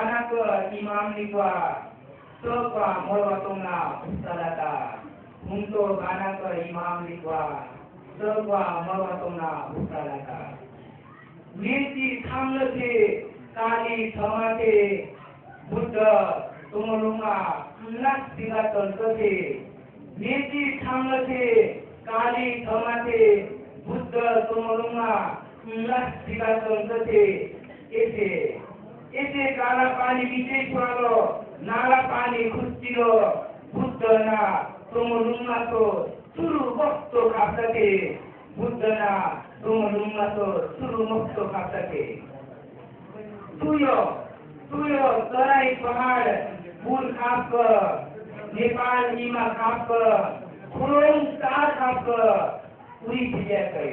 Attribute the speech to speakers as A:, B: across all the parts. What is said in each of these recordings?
A: gana ke imam nikwa sekwa morwatongna ustalata untuk gana ke imam nikwa sekwa morwatongna ustalata नीति थामले थे काली थमाते बुद्ध तुमलुंगा नक सिला तंत्रते नीति थामले थे काली थमाते बुद्ध तुमलुंगा नक सिला तंत्रते ऐसे काला पानी नीचे छुआलो नाला पानी खुस्तिलो बुद्ध ना तुमलुंगा तो सुरु वक्त खाते बुद्ध ना तुमलुंगा तो सुरु मुक्त खाते तुयो तराई पहाड़ बुल खाप नेपाल ईमा खाप खुरोंग तार खाप उरी भिजा गए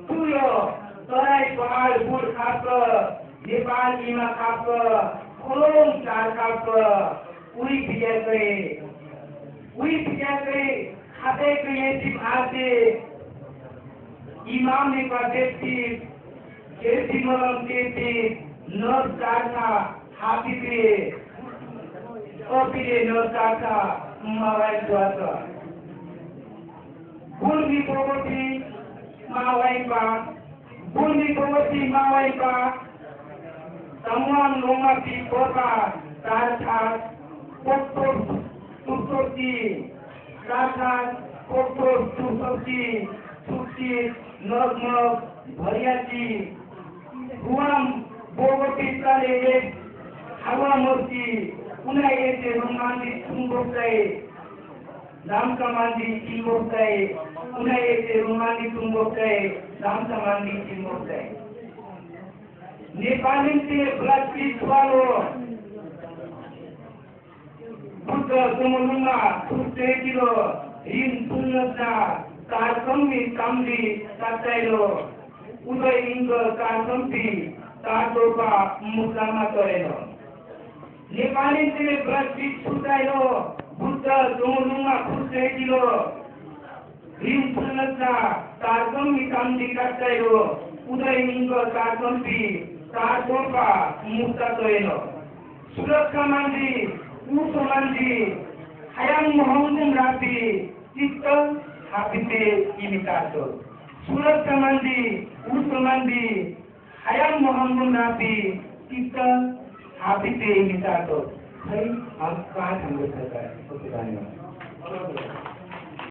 A: तुयो तराई पहाड़ बुल खाप नेपाल ईमा खाप खुरोंग तार खाप उरी भिजा गए खाते के ये सिखाते इमाम ने पादेती केसी मलम केसी नर काथा हापीते ओपीरे नर काथा मावाई द्वारा बुल्ली पोगोती मावाई पा तमुआन लोमा पी पोपा तारथा पोक्तो तुक्तोती तारथा पोक्तो तुक्तोती सुक्ती नग भरियाची गुआम बोगोटी ताले हवा मूर्ति उन्हें ऐसे रोमांटिक तुंबोक्ताए नाम कमांडी चिंबोक्ताए उन्हें ऐसे रोमांटिक तुंबोक्ताए नाम कमांडी चिंबोक्ताए नेपाली से ब्लड वालो बुद्ध तुमलुंगा तुस्ते किलो इन पुन्नता कारकम्बी काम्बी ताताइलो उदय इंग कारकम्बी तातोपा मुक्लामा तोरेलो नेपाली से ब्रजित सुताइलो बुद्ध तुमलुंगा खुस्ते किलो इन पुन्नता कारकम्बी काम्बी ताताइलो उदय इंग कारकम्बी तातोपा मुक्ता तोरेलो सुरक्षा मंत्री उस मंत्री hayang mohonggung rapi चित्त हापीते imitator surat kamandi usmandi hayang mohonggung rapi चित्त हापीते imitator hai हम कहाँ ठंडे करता है